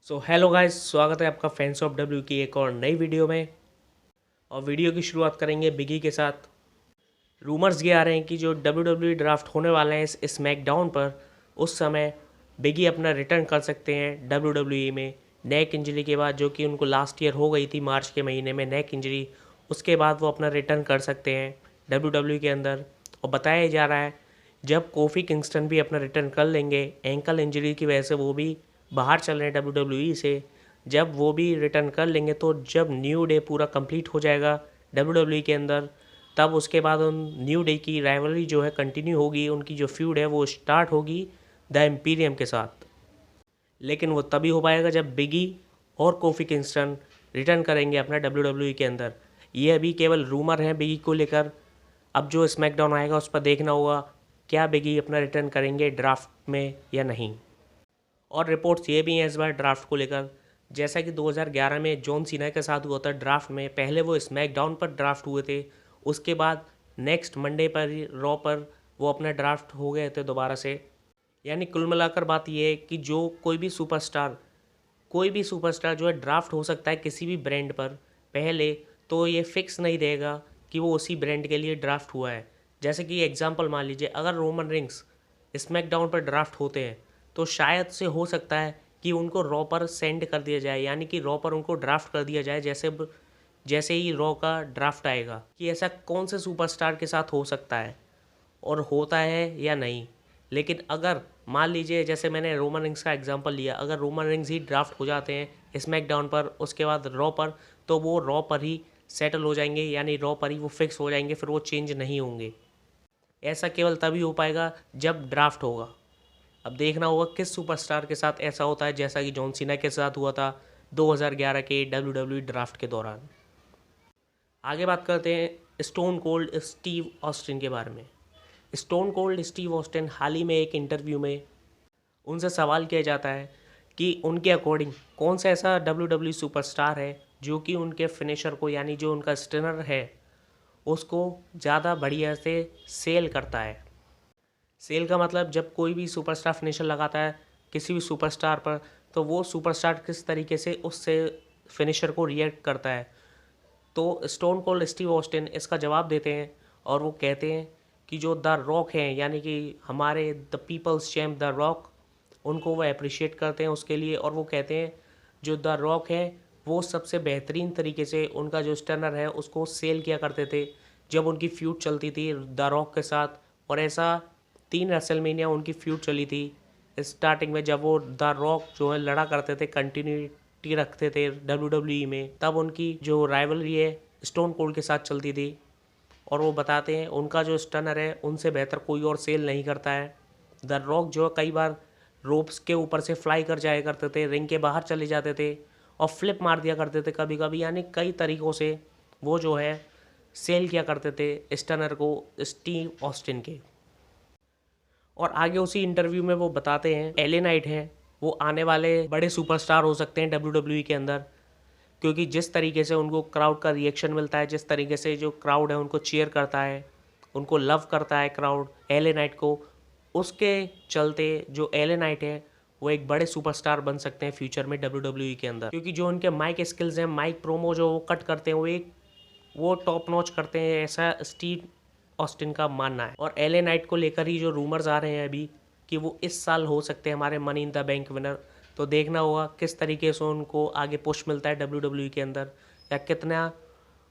So hello guys, स्वागत है आपका फैंस ऑफ डब्ल्यू की एक और नई वीडियो में। और वीडियो की शुरुआत करेंगे बिगी के साथ। रूमर्स ये आ रहे हैं कि जो डब्ल्यू डब्ल्यू ड्राफ्ट होने वाला है इस स्मैकडाउन पर, उस समय बिगी अपना रिटर्न कर सकते हैं डब्ल्यू डब्ल्यू में नेक इंजरी के बाद, जो कि उनको लास्ट ईयर हो गई थी मार्च के महीने में नेक इंजरी। उसके बाद वो अपना रिटर्न कर सकते हैं डब्ल्यू डब्ल्यू के अंदर। और बताया जा रहा है जब कोफी किंगस्टन भी अपना रिटर्न कर लेंगे एंकल इंजरी की वजह से, वो भी बाहर चल रहे हैं डब्ल्यू डब्ल्यू से, जब वो भी रिटर्न कर लेंगे तो जब न्यू डे पूरा कंप्लीट हो जाएगा डब्ल्यू डब्ल्यू के अंदर, तब उसके बाद उन न्यू डे की राइवलरी जो है कंटिन्यू होगी, उनकी जो फ्यूड है वो स्टार्ट होगी द एम्पीरियम के साथ। लेकिन वो तभी हो पाएगा जब बिगी और कोफी किंगस्टन रिटर्न करेंगे अपना डब्ल्यू डब्ल्यू के अंदर। ये अभी केवल रूमर है बिगी को लेकर। अब जो स्मैकडाउन आएगा उस पर देखना होगा क्या बिगी अपना रिटर्न करेंगे ड्राफ्ट में या नहीं। और रिपोर्ट्स ये भी हैं इस बार ड्राफ्ट को लेकर, जैसा कि 2011 में जॉन सीना के साथ हुआ था ड्राफ्ट में। पहले वो स्मैकडाउन पर ड्राफ्ट हुए थे, उसके बाद नेक्स्ट मंडे पर रॉ पर वो अपना ड्राफ्ट हो गए थे दोबारा से। यानी कुल मिलाकर बात ये है कि जो कोई भी सुपरस्टार जो है ड्राफ्ट हो सकता है किसी भी ब्रांड पर। पहले तो ये फिक्स नहीं रहेगा कि वो उसी ब्रांड के लिए ड्राफ्ट हुआ है। जैसे कि एग्जांपल मान लीजिए, अगर रोमन रिंग्स स्मैकडाउन पर ड्राफ्ट होते हैं तो शायद से हो सकता है कि उनको रॉ पर सेंड कर दिया जाए, यानी कि रॉ पर उनको ड्राफ्ट कर दिया जाए जैसे ही रॉ का ड्राफ्ट आएगा। कि ऐसा कौन से सुपरस्टार के साथ हो सकता है और होता है या नहीं। लेकिन अगर मान लीजिए, जैसे मैंने रोमन रिंग्स का एग्जांपल लिया, अगर रोमन रिंग्स ही ड्राफ्ट हो जाते हैं स्मैकडाउन पर उसके बाद रॉ पर, तो वो रॉ पर ही सेटल हो जाएंगे, यानी रॉ पर ही वो फिक्स हो जाएंगे, फिर वो चेंज नहीं होंगे। ऐसा केवल तभी हो पाएगा जब ड्राफ्ट होगा। अब देखना होगा किस सुपरस्टार के साथ ऐसा होता है, जैसा कि जॉन सीना के साथ हुआ था 2011 के डब्ल्यू ड्राफ्ट के दौरान। आगे बात करते हैं स्टोन कोल्ड स्टीव ऑस्टिन के बारे में। स्टोन कोल्ड स्टीव ऑस्टिन हाल ही में एक इंटरव्यू में उनसे सवाल किया जाता है कि उनके अकॉर्डिंग कौन सा ऐसा डब्ल्यू सुपरस्टार है जो कि उनके फिनिशर को, यानी जो उनका स्टिनर है, उसको ज़्यादा बढ़िया से सेल करता है। सेल का मतलब जब कोई भी सुपरस्टार फिनिशर लगाता है किसी भी सुपरस्टार पर, तो वो सुपरस्टार किस तरीके से उससे फिनिशर को रिएक्ट करता है। तो स्टोन कोल्ड स्टीव ऑस्टिन इसका जवाब देते हैं और वो कहते हैं कि जो द रॉक हैं, यानी कि हमारे the people's champ the Rock, उनको वो अप्रिशिएट करते हैं उसके लिए। और वो कहते हैं जो द रॉक हैं वो सबसे बेहतरीन तरीके से उनका जो स्टनर है उसको सेल किया करते थे जब उनकी फ्यूड चलती थी द रॉक के साथ। और ऐसा 3 रेसलमेनिया उनकी फ्यूड चली थी स्टार्टिंग में, जब वो द रॉक जो है लड़ा करते थे, कंटिन्यूटी रखते थे डब्ल्यू में, तब उनकी जो राइवलरी है स्टोन कोल्ड के साथ चलती थी। और वो बताते हैं उनका जो स्टनर है उनसे बेहतर कोई और सेल नहीं करता है। द रॉक जो कई बार रोप्स के ऊपर से फ्लाई कर जाया करते थे, रिंग के बाहर चले जाते थे और फ्लिप मार दिया करते थे कभी कभी, यानी कई तरीक़ों से वो जो है सेल किया करते थे स्टनर को स्टीव ऑस्टिन के। और आगे उसी इंटरव्यू में वो बताते हैं एले नाइट हैं वो आने वाले बड़े सुपरस्टार हो सकते हैं डब्ल्यू के अंदर, क्योंकि जिस तरीके से उनको क्राउड का रिएक्शन मिलता है, जिस तरीके से जो क्राउड है उनको चीयर करता है, उनको लव करता है क्राउड एले नाइट को, उसके चलते जो एले नाइट है वो एक बड़े सुपरस्टार बन सकते हैं फ्यूचर में डब्ल्यू के अंदर। क्योंकि जो उनके माइक स्किल्स हैं, माइक प्रोमो जो वो कट करते हैं वो टॉप नॉच करते हैं, ऐसा स्टीव ऑस्टिन का मानना है। और एले नाइट को लेकर ही जो रूमर्स आ रहे हैं अभी कि वो इस साल हो सकते हैं हमारे money in the bank winner. तो देखना होगा किस तरीके से उनको आगे पुश मिलता है डब्ल्यू के अंदर, या कितना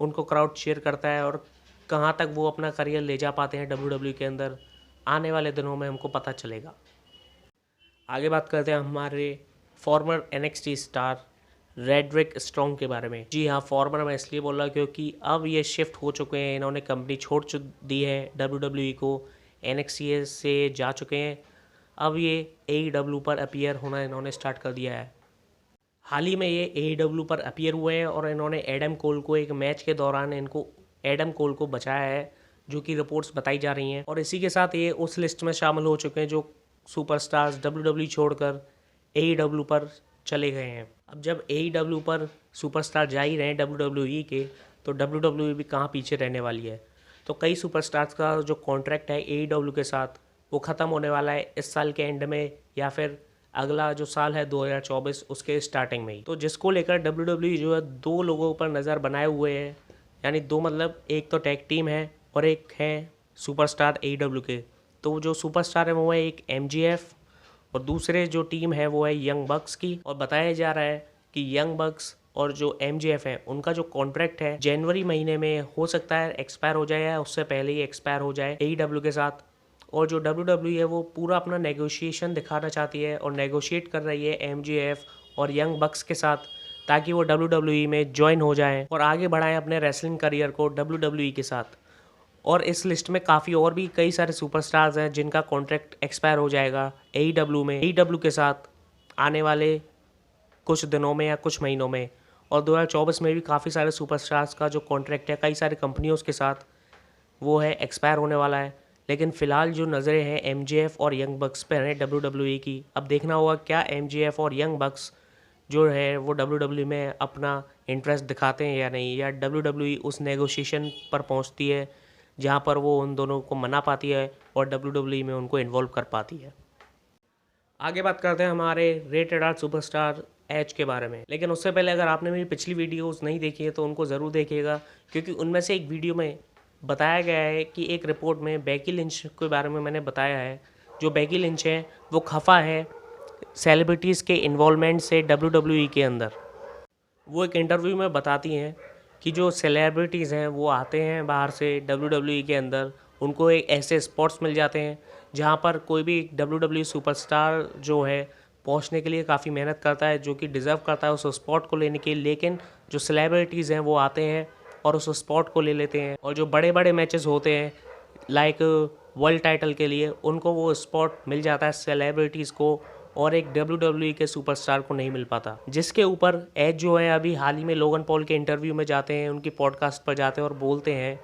उनको क्राउड चीयर करता है और कहाँ तक वो अपना करियर ले जा पाते हैं डब्ल्यू के अंदर। आने वाले दिनों में हमको पता चलेगा। आगे बात करते हैं हमारे फॉर्मर NXT स्टार रेड्रिक स्ट्रॉन्ग के बारे में। जी हाँ, फॉर्मर मैं इसलिए बोल रहा क्योंकि अब ये शिफ्ट हो चुके हैं, इन्होंने कंपनी छोड़ दी है डब्ल्यू को, NXT से जा चुके हैं। अब ये AEW पर अपीयर होना इन्होंने स्टार्ट कर दिया है। हाल ही में ये AEW पर अपीयर हुए हैं और इन्होंने एडम कोल को एक मैच के दौरान एडम कोल को बचाया है, जो कि रिपोर्ट्स बताई जा रही हैं। और इसी के साथ ये उस लिस्ट में शामिल हो चुके हैं जो सुपरस्टार्स डब्ल्यू छोड़कर AEW पर चले गए हैं। अब जब AEW पर सुपरस्टार जा ही रहे हैं WWE के, तो WWE भी कहाँ पीछे रहने वाली है। तो कई सुपरस्टार्स का जो कॉन्ट्रैक्ट है AEW के साथ वो ख़त्म होने वाला है इस साल के एंड में, या फिर अगला जो साल है 2024 उसके स्टार्टिंग में ही। तो जिसको लेकर WWE जो है 2 लोगों पर नज़र बनाए हुए है, यानी 2 मतलब एक तो टैग टीम है और एक है सुपरस्टार AEW के। तो जो सुपरस्टार है वो है एक MJF और दूसरे जो टीम है वो है यंग बक्स की। और बताया जा रहा है कि यंग बक्स और जो MJF है उनका जो कॉन्ट्रैक्ट है जनवरी महीने में हो सकता है एक्सपायर हो जाए या उससे पहले ही एक्सपायर हो जाए AEW के साथ। और जो WWE है वो पूरा अपना नेगोशिएशन दिखाना चाहती है और नेगोशिएट कर रही है MJF और यंग बक्स के साथ, ताकि वो WWE में ज्वाइन हो जाएं और आगे बढ़ाएं अपने रेसलिंग करियर को WWE के साथ। और इस लिस्ट में काफ़ी और भी कई सारे सुपरस्टार्स हैं जिनका कॉन्ट्रैक्ट एक्सपायर हो जाएगा AEW में, AEW के साथ आने वाले कुछ दिनों में या कुछ महीनों में। और 2024 में भी काफ़ी सारे सुपरस्टार्स का जो कॉन्ट्रैक्ट है कई सारी कंपनियों के साथ वो है एक्सपायर होने वाला है। लेकिन फ़िलहाल जो नज़रें हैं MJF और यंग बक्स पर हैं WWE की। अब देखना होगा क्या MJF और यंग बक्स जो है वो WWE में अपना इंटरेस्ट दिखाते हैं या नहीं, या WWE उस नेगोशिएशन पर पहुंचती है जहां पर वो उन दोनों को मना पाती है और WWE में उनको इन्वॉल्व कर पाती है। आगे बात करते हैं हमारे रेटेड आर सुपरस्टार एज के बारे में। लेकिन उससे पहले अगर आपने मेरी पिछली वीडियोस नहीं देखी है तो उनको ज़रूर देखिएगा, क्योंकि उनमें से एक वीडियो में बताया गया है कि एक रिपोर्ट में बेकी लिंच के बारे में मैंने बताया है। जो बेकी लिंच है वो खफा है सेलिब्रिटीज़ के इन्वॉल्वमेंट से WWE के अंदर। वो एक इंटरव्यू में बताती हैं कि जो सेलिब्रिटीज़ हैं वो आते हैं बाहर से WWE के अंदर, उनको एक ऐसे स्पॉट्स मिल जाते हैं जहाँ पर कोई भी WWE सुपरस्टार जो है पहुँचने के लिए काफ़ी मेहनत करता है, जो कि डिज़र्व करता है उस स्पॉट को लेने के लिए। लेकिन जो सेलिब्रिटीज़ हैं वो आते हैं और उस स्पॉट को ले लेते हैं। और जो बड़े बड़े मैचेस होते हैं लाइक वर्ल्ड टाइटल के लिए, उनको वो स्पॉट मिल जाता है सेलिब्रिटीज़ को, और एक WWE के सुपरस्टार को नहीं मिल पाता। जिसके ऊपर एज जो है अभी हाल ही में लोगन पॉल के इंटरव्यू में जाते हैं, उनकी पॉडकास्ट पर जाते हैं और बोलते हैं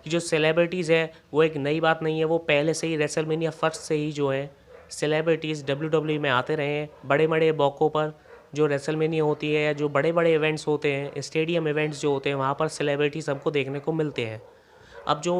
कि जो सेलिब्रिटीज़ है वो एक नई बात नहीं है, वो पहले से ही रेसलमेनिया फर्स्ट से ही जो है सेलिब्रिटीज़ WWE में आते रहे हैं। बड़े बड़े मौक़ों पर जो रेसलमेनिया होती है या जो बड़े बड़े इवेंट्स होते हैं, स्टेडियम इवेंट्स जो होते हैं, वहाँ पर सेलिब्रिटीज़ हमको देखने को मिलते हैं। अब जो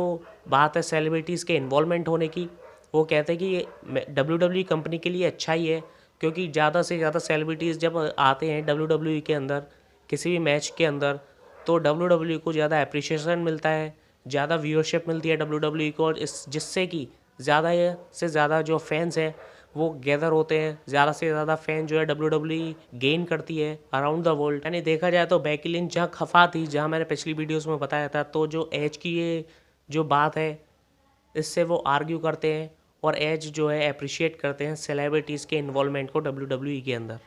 बात है सेलिब्रिटीज़ के इन्वॉल्वमेंट होने की, वो कहते हैं कि ये WWE कंपनी के लिए अच्छा ही है, क्योंकि ज़्यादा से ज़्यादा सेलिब्रिटीज़ जब आते हैं WWE के अंदर किसी भी मैच के अंदर, तो WWE को ज़्यादा अप्रिशिएशन मिलता है, ज़्यादा व्यूअरशिप मिलती है WWE को, और जिससे कि ज़्यादा से ज़्यादा जो फैंस हैं वो गैदर होते हैं। ज़्यादा से ज़्यादा फैन जो है WWE गेन करती है अराउंड द वर्ल्ड। यानी देखा जाए तो बेकी लिंच जहाँ खफा थी, जहाँ मैंने पिछली वीडियोस में बताया था, तो जो एज की ये जो बात है इससे वो आर्ग्यू करते हैं और एज जो है अप्रिशिएट करते हैं सेलिब्रिटीज़ के इन्वॉल्वमेंट को WWE के अंदर।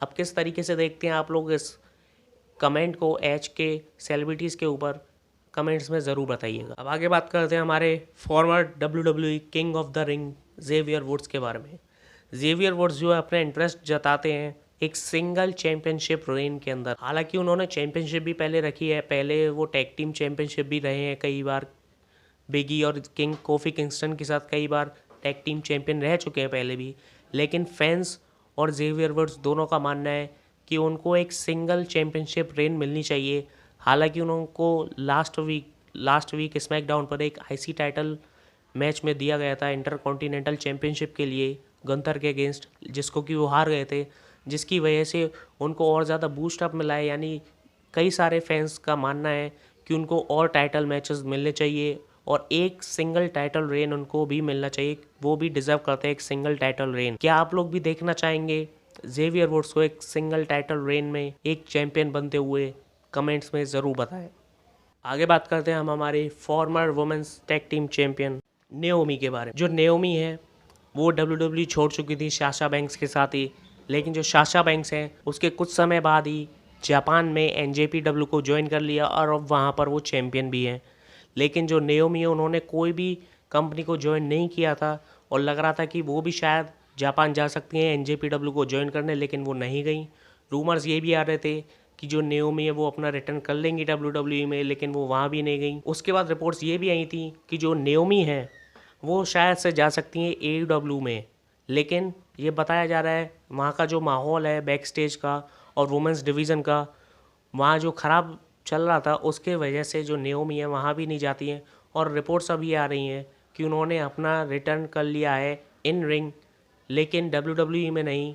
अब किस तरीके से देखते हैं आप लोग इस कमेंट को एज के सेलिब्रिटीज़ के ऊपर, कमेंट्स में ज़रूर बताइएगा। अब आगे बात करते हैं हमारे former WWE king of the ring Xavier Woods के बारे में। जेवियर वुड्स जो है अपने इंटरेस्ट जताते हैं एक सिंगल चैम्पियनशिप रेन के अंदर। हालांकि उन्होंने चैम्पियनशिप भी पहले रखी है, पहले वो टैग टीम चैम्पियनशिप भी रहे हैं कई बार, बिगी और किंग कोफी किंगस्टन के साथ कई बार टैग टीम चैंपियन रह चुके हैं पहले भी। लेकिन फैंस और जेवियर वुड्स दोनों का मानना है कि उनको एक सिंगल चैम्पियनशिप रेन मिलनी चाहिए। हालांकि उनको लास्ट वीक स्मैकडाउन पर एक IC टाइटल मैच में दिया गया था इंटरकॉन्टिनेंटल चैम्पियनशिप के लिए गंथर के अगेंस्ट, जिसको कि वो हार गए थे, जिसकी वजह से उनको और ज़्यादा बूस्ट अप मिला है। यानी कई सारे फैंस का मानना है कि उनको और टाइटल मैचेस मिलने चाहिए और एक सिंगल टाइटल रेन उनको भी मिलना चाहिए, वो भी डिज़र्व करते हैं एक सिंगल टाइटल रेन। क्या आप लोग भी देखना चाहेंगे जेवियर वुड्स को एक सिंगल टाइटल रेन में एक चैंपियन बनते हुए? कमेंट्स में ज़रूर बताएं। आगे बात करते हैं हम हमारे former women's tag team champion Naomi के बारे में। जो नेओमी है वो WWE छोड़ चुकी थी साशा बैंक्स के साथ ही, लेकिन जो साशा बैंक्स हैं उसके कुछ समय बाद ही जापान में NJPW को ज्वाइन कर लिया और अब वहाँ पर वो चैम्पियन भी हैं। लेकिन जो नेओमी है उन्होंने कोई भी कंपनी को ज्वाइन नहीं किया था और लग रहा था कि वो भी शायद जापान जा सकती हैं NJPW को ज्वाइन करने, लेकिन वो नहीं गई। रूमर्स ये भी आ रहे थे कि जो नेओमी है वो अपना रिटर्न कर लेंगी WWE में, लेकिन वो वहाँ भी नहीं गई। उसके बाद रिपोर्ट्स ये भी आई थी कि जो नेओमी है वो शायद से जा सकती हैं AEW में, लेकिन ये बताया जा रहा है वहाँ का जो माहौल है बैक स्टेज का और वुमेंस डिवीज़न का, वहाँ जो ख़राब चल रहा था उसके वजह से जो नेओमी है वहाँ भी नहीं जाती हैं। और रिपोर्ट्स अभी आ रही हैं कि उन्होंने अपना रिटर्न कर लिया है इन रिंग, लेकिन WWE में नहीं,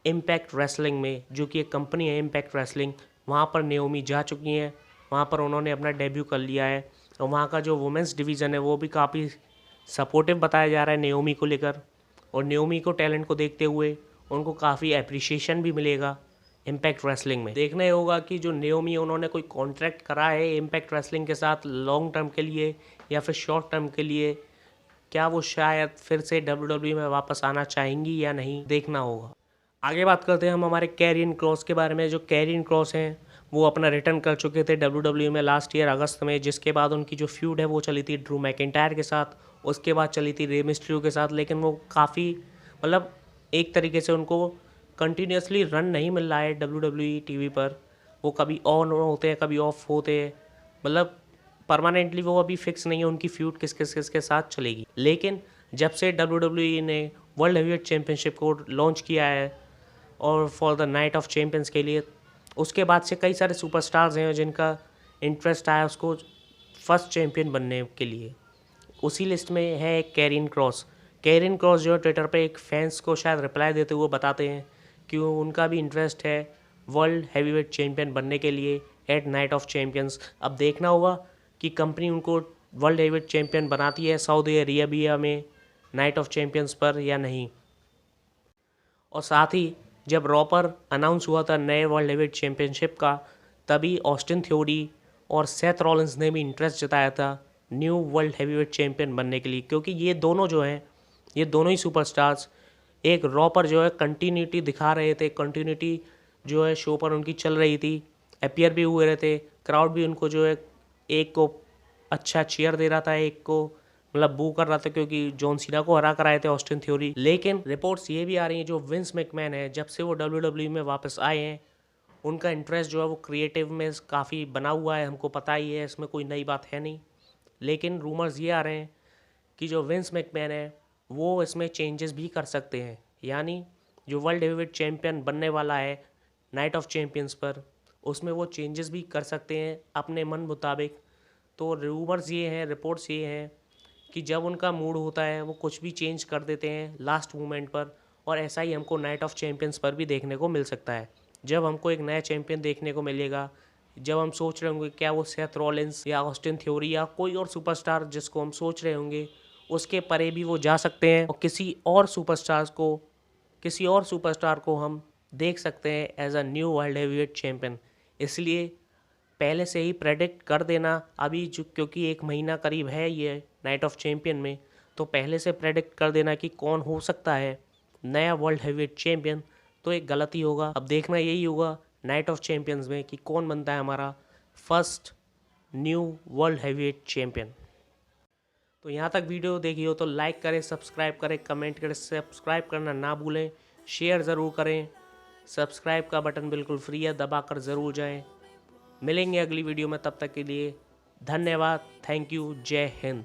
इम्पैक्ट रेसलिंग में, जो कि एक कंपनी है इम्पैक्ट रेसलिंग, वहाँ पर नेओमी जा चुकी हैं। वहाँ पर उन्होंने अपना डेब्यू कर लिया है और वहाँ का जो वुमेंस डिवीज़न है वो भी काफ़ी सपोर्टिव बताया जा रहा है नेओमी को लेकर। और नेओमी को टैलेंट को देखते हुए उनको काफ़ी एप्रिसिएशन भी मिलेगा इम्पैक्ट रेसलिंग में। देखना ही होगा कि जो नेओमी है उन्होंने कोई कॉन्ट्रैक्ट करा है इम्पैक्ट रेसलिंग के साथ लॉन्ग टर्म के लिए या फिर शॉर्ट टर्म के लिए। क्या वो शायद फिर से WWE में वापस आना चाहेंगी या नहीं, देखना होगा। आगे बात करते हैं हम हमारे कैरियन क्रॉस के बारे में। जो कैरियन क्रॉस हैं वो अपना रिटर्न कर चुके थे WWE में लास्ट ईयर अगस्त में, जिसके बाद उनकी जो फ्यूड है वो चली थी ड्रू मैकिंटायर के साथ, उसके बाद चली थी रे मिस्ट्रियो के साथ। लेकिन वो काफ़ी मतलब एक तरीके से उनको कंटिन्यूसली रन नहीं मिल रहा है WWE टीवी पर। वो कभी ऑन होते हैं कभी ऑफ होते हैं, मतलब परमानेंटली वो अभी फिक्स नहीं है उनकी फ्यूड किस के साथ चलेगी। लेकिन जब से WWE ने वर्ल्ड हेवीवेट चैंपियनशिप को लॉन्च किया है और for the night of champions के लिए, उसके बाद से कई सारे सुपरस्टार्स हैं जिनका इंटरेस्ट आया उसको फर्स्ट चैंपियन बनने के लिए। उसी लिस्ट में है एक कैरियन क्रॉस। कैरियन क्रॉस जो है ट्विटर पे एक फैंस को शायद रिप्लाई देते हुए बताते हैं कि उनका भी इंटरेस्ट है वर्ल्ड हैवीवेट चैंपियन बनने के लिए एट नाइट ऑफ चैंपियंस। अब देखना होगा कि कंपनी उनको वर्ल्ड हैवीवेट चैंपियन बनाती है सऊदी अरेबिया में नाइट ऑफ चैंपियंस पर या नहीं। और साथ ही जब रॉ पर अनाउंस हुआ था नए वर्ल्ड हैवीवेट चैंपियनशिप का, तभी ऑस्टिन थ्योरी और सेथ रॉलिंस ने भी इंटरेस्ट जताया था न्यू वर्ल्ड हैवीवेट चैंपियन बनने के लिए, क्योंकि ये दोनों जो हैं ये दोनों ही सुपरस्टार्स एक रॉ पर जो है कंटिन्यूटी दिखा रहे थे। कंटिन्यूटी जो है शो पर उनकी चल रही थी, अपीयर भी हुए रहे थे, क्राउड भी उनको जो है एक को अच्छा चीयर दे रहा था, एक को मतलब बू कर रहा था क्योंकि जॉन सीना को हरा कर आए थे ऑस्टिन थ्योरी। लेकिन रिपोर्ट्स ये भी आ रही हैं जो विंस मैकमैन है जब से वो WWE में वापस आए हैं उनका इंटरेस्ट जो है वो क्रिएटिव में काफ़ी बना हुआ है, हमको पता ही है, इसमें कोई नई बात है नहीं। लेकिन रूमर्स ये आ रहे हैं कि जो विंस मैकमैन है वो इसमें चेंजेस भी कर सकते हैं, यानी जो वर्ल्ड हेवीवेट चैंपियन बनने वाला है नाइट ऑफ चैंपियंस पर उसमें वो चेंजेस भी कर सकते हैं अपने मन मुताबिक। तो रूमर्स ये हैं, रिपोर्ट्स ये हैं कि जब उनका मूड होता है वो कुछ भी चेंज कर देते हैं लास्ट मोमेंट पर, और ऐसा ही हमको नाइट ऑफ चैंपियंस पर भी देखने को मिल सकता है। जब हमको एक नया चैंपियन देखने को मिलेगा, जब हम सोच रहे होंगे क्या वो सेथ रॉलिंस या ऑस्टिन थ्योरी या कोई और सुपरस्टार जिसको हम सोच रहे होंगे उसके परे भी वो जा सकते हैं और किसी और सुपरस्टार को हम देख सकते हैं as a new world heavyweight champion. इसलिए पहले से ही प्रेडिक्ट कर देना अभी जो, क्योंकि एक महीना करीब है ये नाइट ऑफ चैंपियन में, तो पहले से प्रेडिक्ट कर देना कि कौन हो सकता है नया वर्ल्ड हेवीवेट चैंपियन तो एक गलती होगा। अब देखना यही होगा नाइट ऑफ चैंपियंस में कि कौन बनता है हमारा first new world heavyweight champion. तो यहाँ तक वीडियो देखी हो तो लाइक करें, सब्सक्राइब करें, कमेंट करें, सब्सक्राइब करना ना भूलें, शेयर ज़रूर करें। सब्सक्राइब का बटन बिल्कुल फ्री है, दबाकर ज़रूर जाएं। मिलेंगे अगली वीडियो में, तब तक के लिए धन्यवाद। Thank you. जय हिंद।